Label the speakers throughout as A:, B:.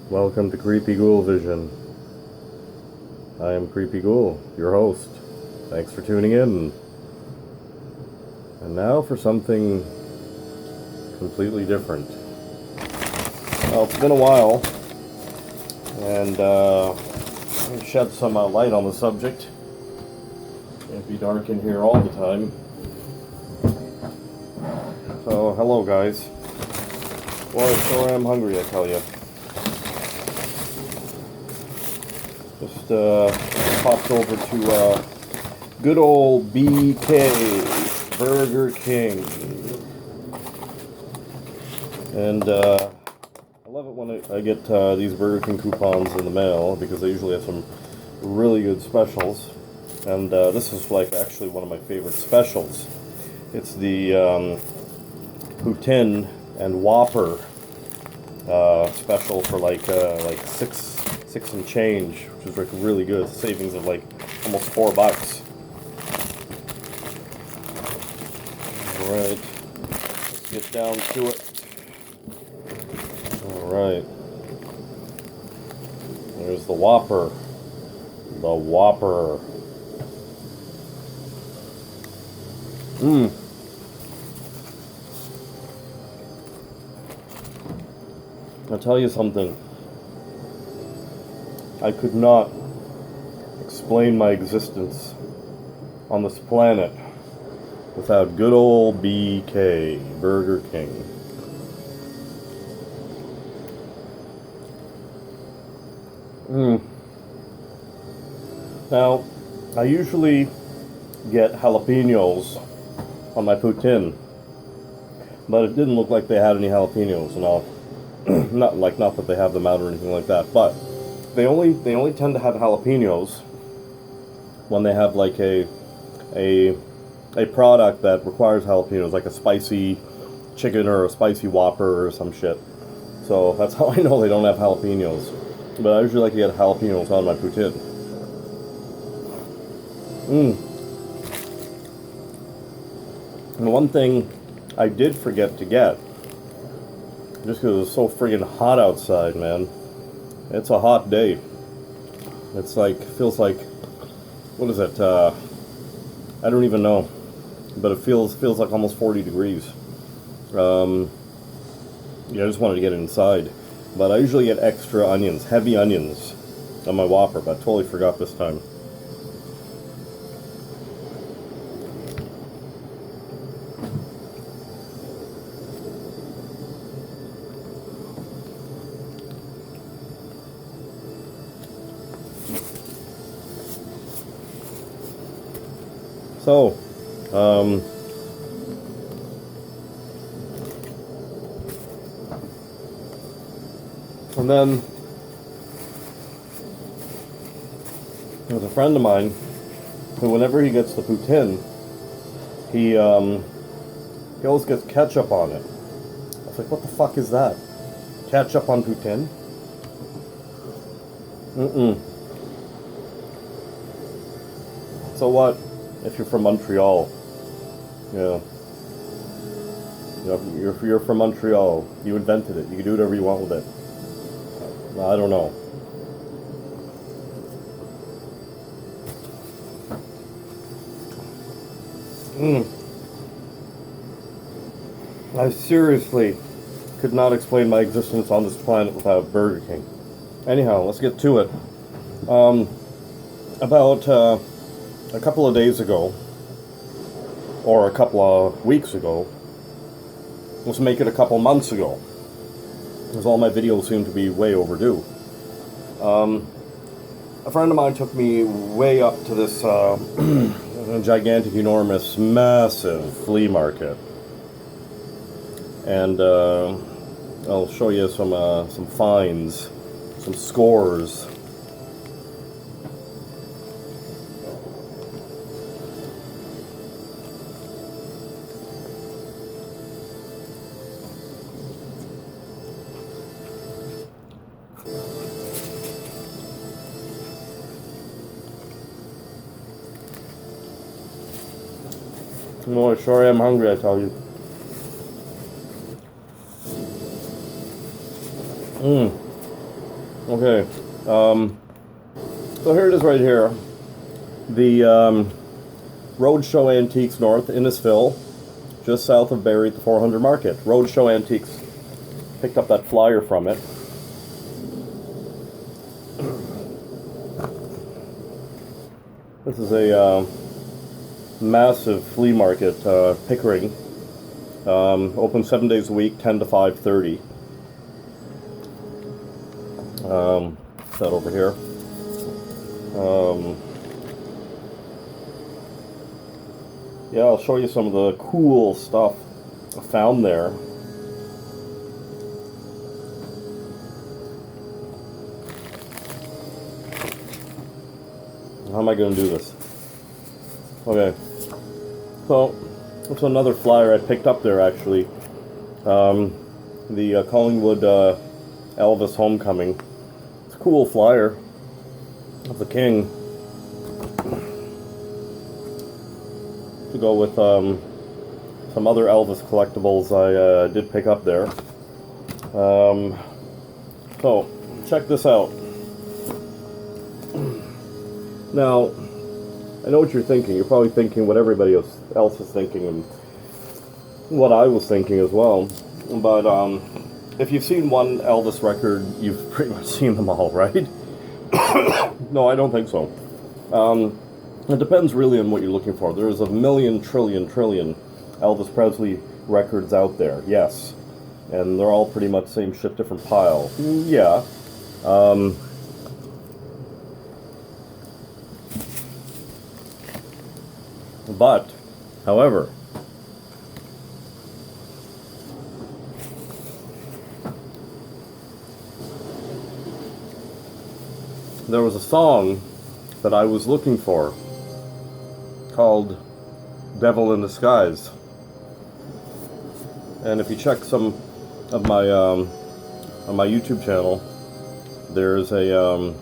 A: Welcome to Creepy Ghoul Vision. I am Creepy Ghoul, your host. Thanks for tuning in. And now for something completely different. Well, it's been a while, and I'm going to shed some light on the subject. Can't be dark in here all the time. So, hello guys. Boy, I sure am hungry, I tell you. Just popped over to good old BK, Burger King. And I love it when I get these Burger King coupons in the mail, because they usually have some really good specials. And this is like actually one of my favorite specials. It's the Poutine and Whopper special for like six and change, which is like really good. Savings of like almost $4. All right, let's get down to it. All right, there's the Whopper. The Whopper. I'll tell you something. I could not explain my existence on this planet without good old BK, Burger King. Now, I usually get jalapenos on my poutine, but it didn't look like they had any jalapenos, and all. Not that they have them out or anything like that, but they only tend to have jalapenos when they have like a product that requires jalapenos, like a spicy chicken or a spicy Whopper or some shit. So that's how I know they don't have jalapenos. But I usually like to get jalapenos on my poutine. And one thing I did forget to get, just because it's so friggin' hot outside, man. It's a hot day. It's like, feels like, what is it? I don't even know, but it feels like almost 40 degrees. Yeah, I just wanted to get inside, but I usually get extra onions, heavy onions, on my Whopper, but I totally forgot this time. So, and then there's a friend of mine who, whenever he gets the poutine, he always gets ketchup on it. I was like, what the fuck is that? Ketchup on poutine? So what? If you're from Montreal, yeah. If you're from Montreal, you invented it. You can do whatever you want with it. I don't know. I seriously could not explain my existence on this planet without Burger King. Anyhow, let's get to it. About a couple of days ago, or a couple of weeks ago, let's make it a couple months ago, because all my videos seem to be way overdue. A friend of mine took me way up to this gigantic, enormous, massive flea market, and I'll show you some finds, some scores. No, I sure am hungry, I tell you. Okay. So here it is right here. The Roadshow Antiques North, Innisfil, just south of Barrie at the 400 Market. Roadshow Antiques. Picked up that flyer from it. This is a massive flea market, Pickering. Open 7 days a week, 10 to 5:30. That over here. Yeah, I'll show you some of the cool stuff I found there. How am I going to do this? Okay. So, it's another flyer I picked up there, actually. The Collingwood Elvis Homecoming. It's a cool flyer of the King. To go with some other Elvis collectibles I did pick up there. So, check this out. Now, I know what you're thinking. You're probably thinking what everybody else is thinking, and what I was thinking as well. But if you've seen one Elvis record, you've pretty much seen them all, right? No, I don't think so. It depends really on what you're looking for. There's a million, trillion Elvis Presley records out there, yes. And they're all pretty much same shit, different pile. Yeah. But, however, there was a song that I was looking for called Devil in Disguise. And if you check some of my on my YouTube channel, there's a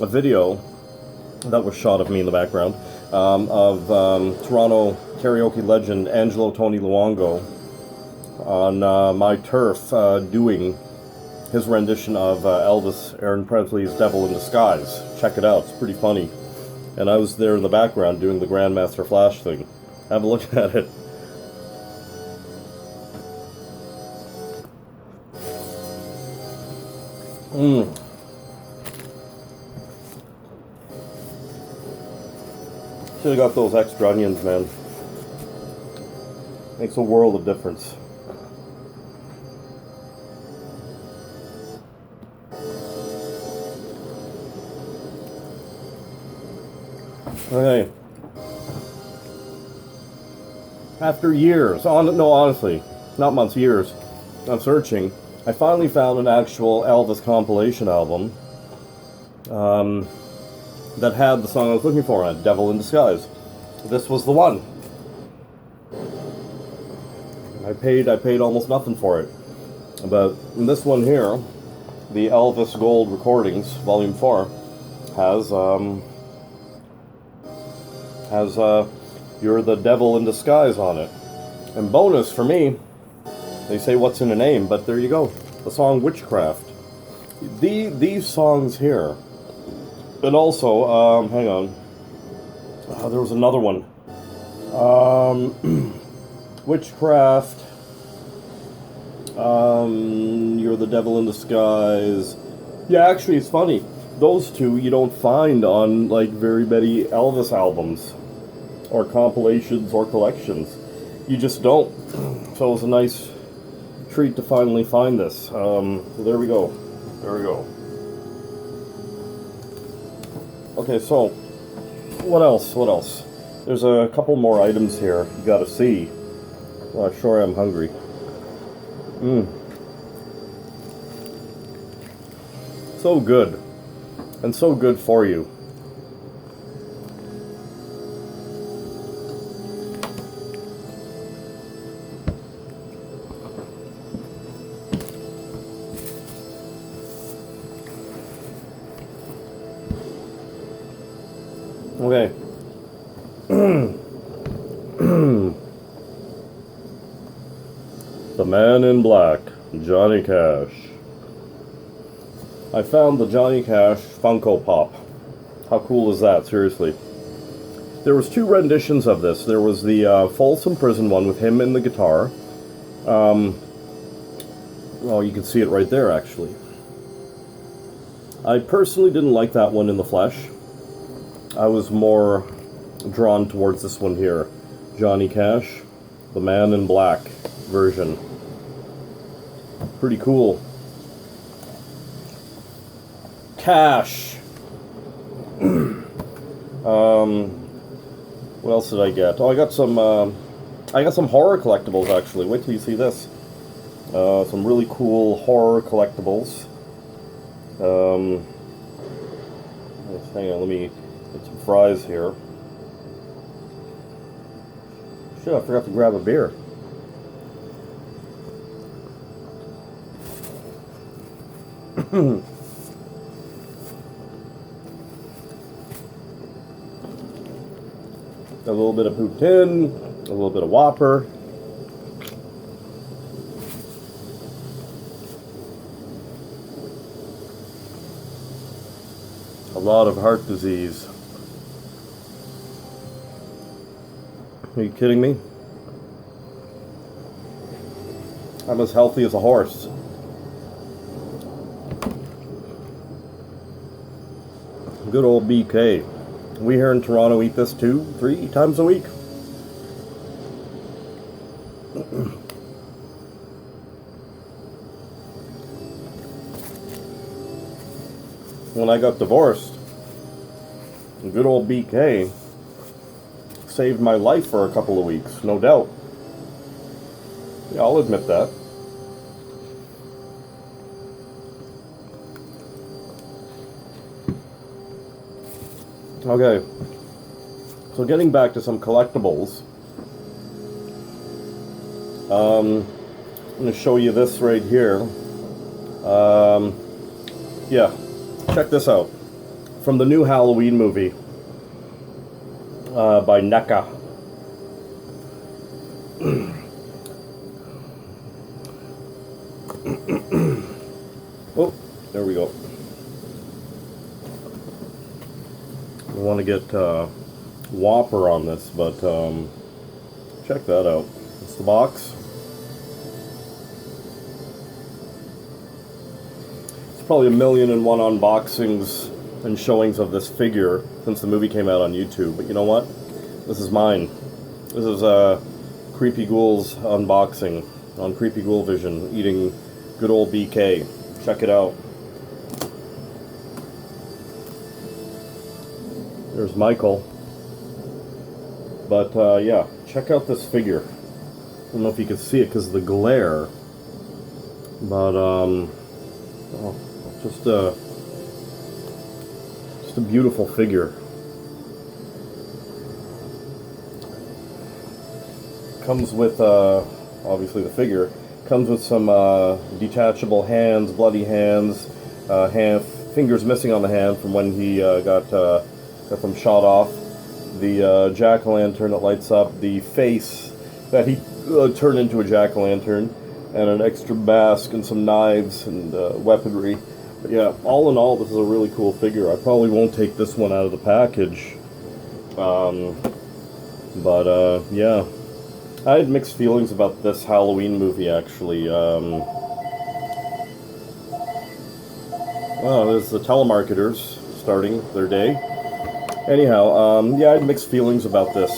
A: video that was shot of me in the background of Toronto karaoke legend Angelo Toni Luongo on my turf doing his rendition of Elvis Aaron Presley's Devil in Disguise. Check it out, it's pretty funny. And I was there in the background doing the Grandmaster Flash thing. Have a look at it. Should've got those extra onions, man. Makes a world of difference. Okay. After years, honestly, not months, years of searching, I finally found an actual Elvis compilation album that had the song I was looking for on it, Devil in Disguise. This was the one. I paid almost nothing for it. But this one here, the Elvis Gold Recordings, Volume 4, has You're the Devil in Disguise on it. And bonus for me, they say what's in a name, but there you go. The song Witchcraft. These songs here. And also, hang on. There was another one. Witchcraft. You're the Devil in Disguise. Yeah, actually, it's funny. Those two you don't find on, like, very many Elvis albums. Or compilations or collections. You just don't. So it was a nice treat to finally find this. So there we go. There we go. Okay, so what else? What else? There's a couple more items here you gotta see. Well, sure, I'm hungry. So good. And so good for you. Okay. The Man in Black, Johnny Cash. I found the Johnny Cash Funko Pop. How cool is that, seriously? There was 2 renditions of this. There was the Folsom Prison one with him and the guitar. Well, you can see it right there, actually. I personally didn't like that one in the flesh. I was more drawn towards this one here. Johnny Cash, the Man in Black version. Pretty cool. Cash. What else did I get? Oh, I got some horror collectibles, actually. Wait till you see this. Some really cool horror collectibles. Hang on, let me get some fries here. Shit, I forgot to grab a beer. A little bit of poutine, a little bit of Whopper. A lot of heart disease. Are you kidding me? I'm as healthy as a horse. Good old BK. We here in Toronto eat this 2-3 times a week. When I got divorced, good old BK saved my life for a couple of weeks, no doubt. Yeah, I'll admit that. Okay, so getting back to some collectibles, I'm going to show you this right here. Yeah, check this out. From the new Halloween movie by NECA. Oh, there we go. I want to get Whopper on this, but check that out. It's the box. It's probably 1,000,001 unboxings and showings of this figure since the movie came out on YouTube, but you know what? This is mine. This is Creepy Ghoul's unboxing on Creepy Ghoul Vision, eating good old BK. Check it out. There's Michael. But yeah, check out this figure. I don't know if you can see it because of the glare. But oh, just a beautiful figure. Comes with obviously the figure comes with some detachable hands, bloody hands, fingers missing on the hand from when he got them shot off. The jack-o'-lantern that lights up, the face that he turned into a jack-o'-lantern, and an extra mask and some knives and weaponry. But yeah, all in all, this is a really cool figure. I probably won't take this one out of the package. Yeah. I had mixed feelings about this Halloween movie, actually. Well, there's the telemarketers starting their day. Anyhow, yeah, I had mixed feelings about this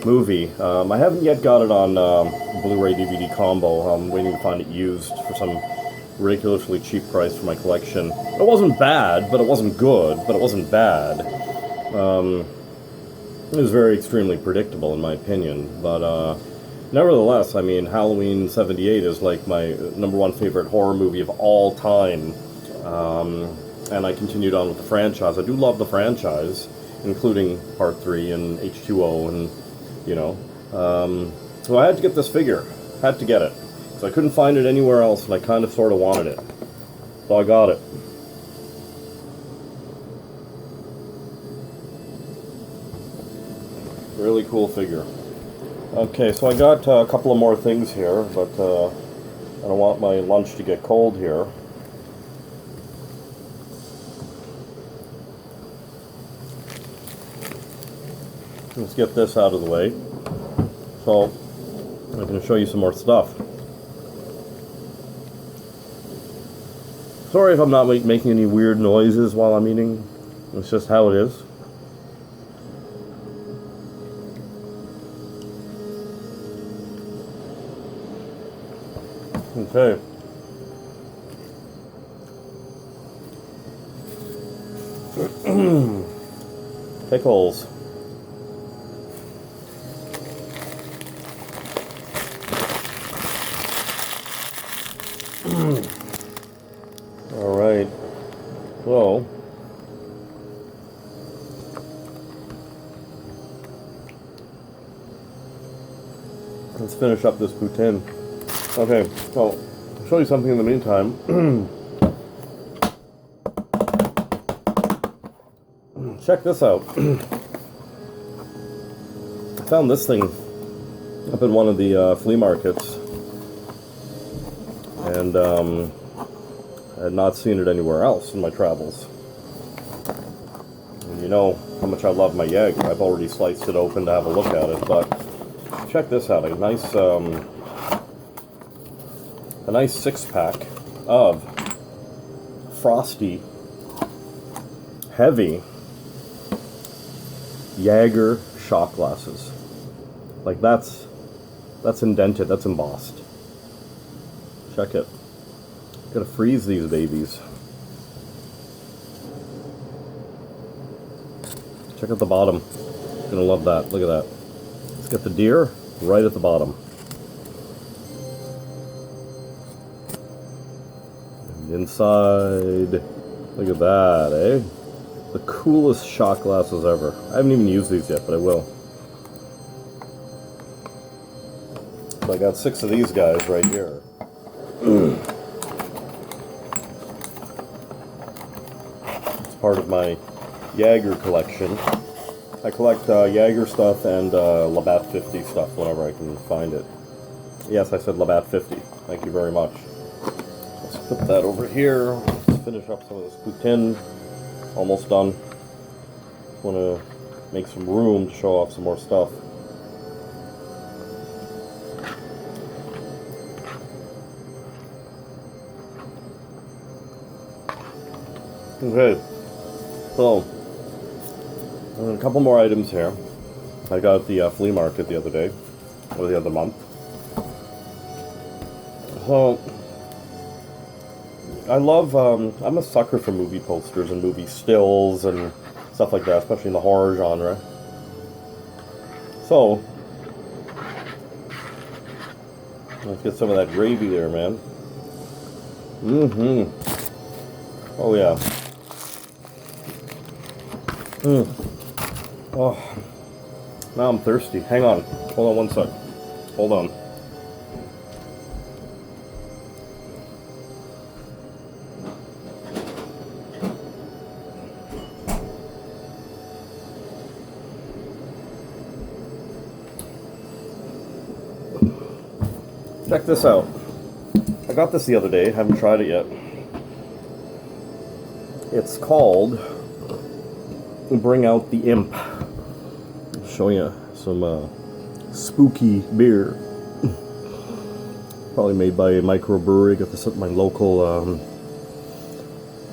A: movie. I haven't yet got it on Blu-ray DVD combo. I'm waiting to find it used for some ridiculously cheap price for my collection. It wasn't bad, but it wasn't good, but it wasn't bad. It was very extremely predictable, in my opinion, but nevertheless, I mean, Halloween 78 is like my #1 favorite horror movie of all time. And I continued on with the franchise. I do love the franchise, including Part 3 and H2O, and, you know. So I had to get this figure. Had to get it. So I couldn't find it anywhere else, and I kind of sort of wanted it. So I got it. Really cool figure. Okay, so I got a couple of more things here, but I don't want my lunch to get cold here. let's get this out of the way. So I can show you some more stuff. Sorry if I'm not making any weird noises while I'm eating. It's just how it is. Okay. Pickles. All right. So let's finish up this poutine. Okay, so I'll show you something in the meantime. Check this out. I found this thing up in one of the flea markets, and I had not seen it anywhere else in my travels. And you know how much I love my Jaeger. I've already sliced it open to have a look at it, but check this out. A nice 6-pack of frosty, heavy Jaeger shot glasses. Like that's indented, that's embossed. Check it. Gotta freeze these babies. Check out the bottom. Gonna love that. Look at that. Let's get the deer right at the bottom. And inside, look at that, eh? The coolest shot glasses ever. I haven't even used these yet, but I will. So I got 6 of these guys right here. It's part of my Jaeger collection. I collect Jaeger stuff and Labatt 50 stuff whenever I can find it. Yes, I said Labatt 50. Thank you very much. Let's put that over here. Let's finish up some of this poutine. Almost done. Want to make some room to show off some more stuff. Okay, so a couple more items here. I got at the flea market the other day, or the other month. So I love, I'm a sucker for movie posters and movie stills and stuff like that, especially in the horror genre. So, let's get some of that gravy there, man. Oh, yeah. Oh, now I'm thirsty. Hang on. Hold on one sec. Hold on. Check this out. I got this the other day, haven't tried it yet. It's called Bring Out the Imp. I'll show you some spooky beer. Probably made by a microbrewery. Got this at my local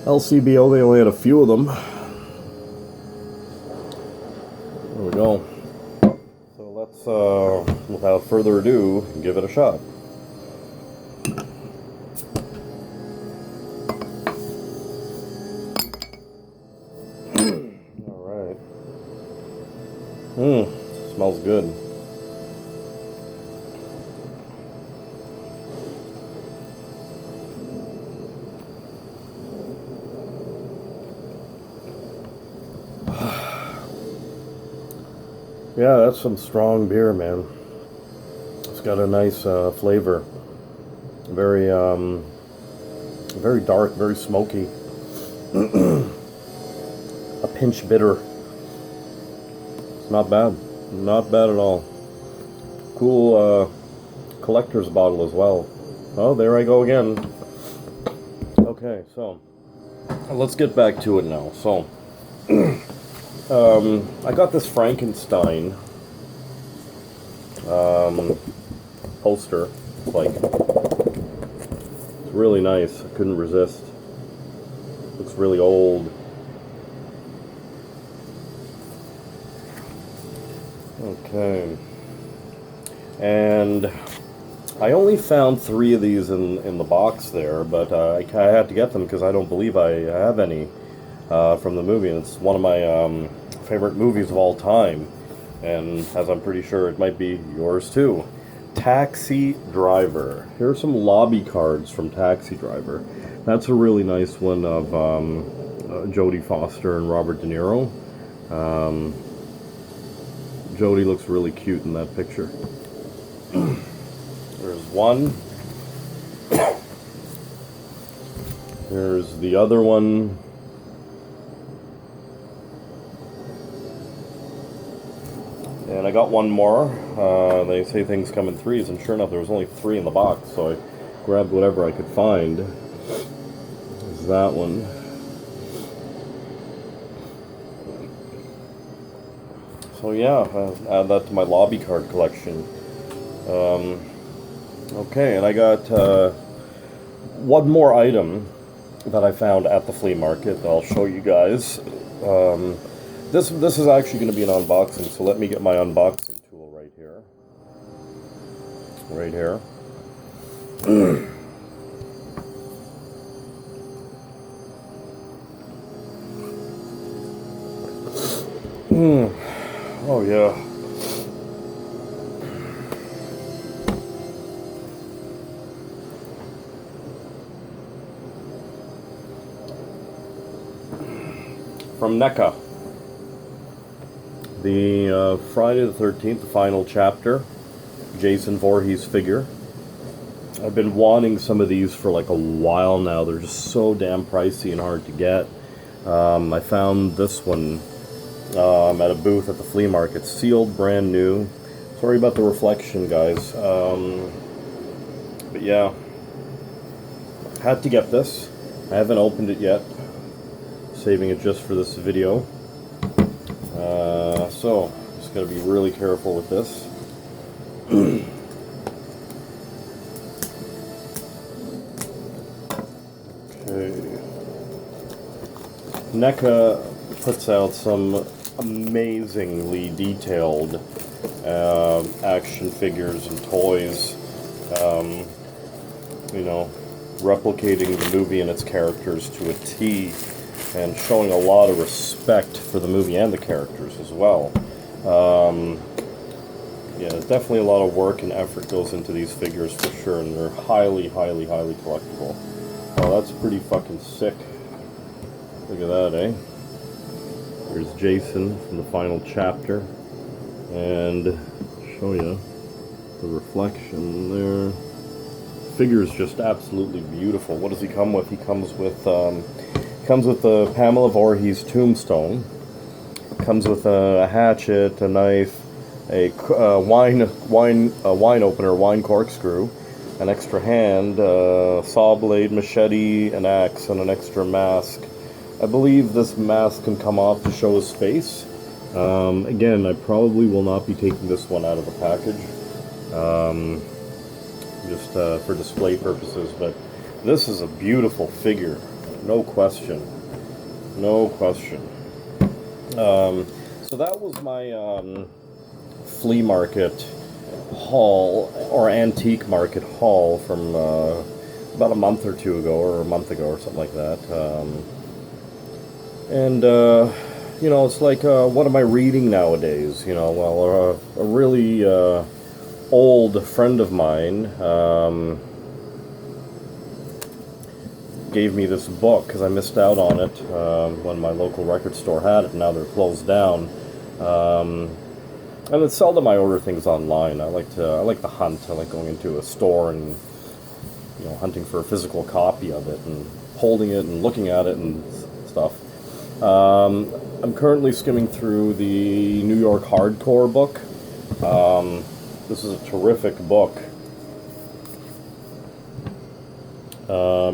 A: LCBO. They only had a few of them. There we go. So let's, without further ado, give it a shot. Smells good. Yeah, that's some strong beer, man. It's got a nice flavor. Very, very dark, very smoky. A pinch bitter. It's not bad. Not bad at all. Cool collector's bottle as well. Oh, there I go again. Okay, so let's get back to it now. So I got this Frankenstein poster. It's like, it's really nice. I couldn't resist. Looks really old. Okay. And I only found 3 of these in the box there, but I had to get them because I don't believe I have any from the movie. And it's one of my favorite movies of all time, and as I'm pretty sure it might be yours too. Taxi Driver. Here's some lobby cards from Taxi Driver. That's a really nice one of Jodie Foster and Robert De Niro. Jodie looks really cute in that picture. There's one. There's the other one. And I got one more. They say things come in 3s, and sure enough, there was only 3 in the box, so I grabbed whatever I could find. There's that one. So yeah, I'll add that to my lobby card collection. Okay, and I got one more item that I found at the flea market that I'll show you guys. This is actually going to be an unboxing, so let me get my unboxing tool right here. Right here. Oh yeah. From NECA. The Friday the 13th, the final chapter, Jason Voorhees figure. I've been wanting some of these for like a while now. They're just so damn pricey and hard to get. I found this one at a booth at the flea market, sealed, brand new. Sorry about the reflection, guys. But yeah, had to get this. I haven't opened it yet. Saving it just for this video. So, just gotta be really careful with this. Okay. NECA puts out some amazingly detailed action figures and toys. You know, replicating the movie and its characters to a T. And showing a lot of respect for the movie and the characters as well. Yeah, definitely a lot of work and effort goes into these figures for sure, and they're highly, highly, highly collectible. Oh, that's pretty fucking sick. Look at that, eh? There's Jason from the final chapter. And show you the reflection there. Figure's just absolutely beautiful. What does he come with? He comes with the Pamela Voorhees tombstone. Comes with a hatchet, a knife, a wine opener, wine corkscrew, an extra hand, saw blade, machete, an axe, and an extra mask. I believe this mask can come off to show his face. Again, I probably will not be taking this one out of the package, just for display purposes. But this is a beautiful figure. No question. No question. So that was my flea market haul, or antique market haul from about a month or two ago, or a month ago, or something like that. You know, it's like, what am I reading nowadays? You know, well, a really old friend of mine gave me this book because I missed out on it when my local record store had it, and now they're closed down. And it's seldom I order things online. I like to hunt. I like going into a store and, you know, hunting for a physical copy of it and holding it and looking at it and stuff. I'm currently skimming through the New York Hardcore book. This is a terrific book.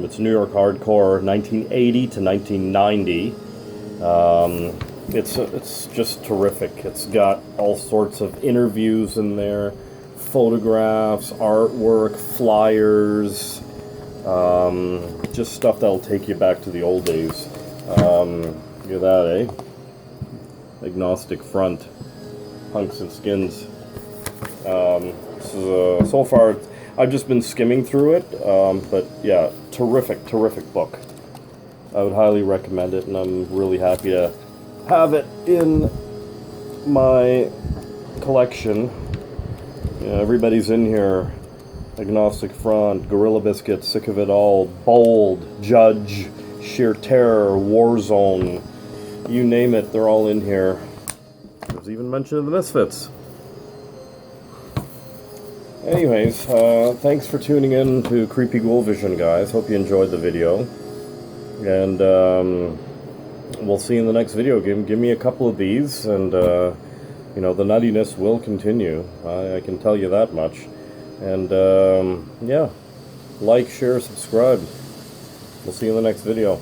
A: It's New York Hardcore, 1980 to 1990. It's just terrific. It's got all sorts of interviews in there, photographs, artwork, flyers, just stuff that'll take you back to the old days. Look at that, eh? Agnostic front, hunks and skins. So far, I've just been skimming through it, but yeah, terrific book. I would highly recommend it, and I'm really happy to have it in my collection. You know, everybody's in here. Agnostic Front, Gorilla Biscuit, Sick of It All, Bold, Judge, Sheer Terror, Warzone, you name it, they're all in here. There's even mention of the Misfits. Anyways, thanks for tuning in to Creepy Ghoul Vision, guys. Hope you enjoyed the video. And we'll see you in the next video. Give me a couple of these, and you know, the nuttiness will continue. I can tell you that much. And yeah, like, share, subscribe. We'll see you in the next video.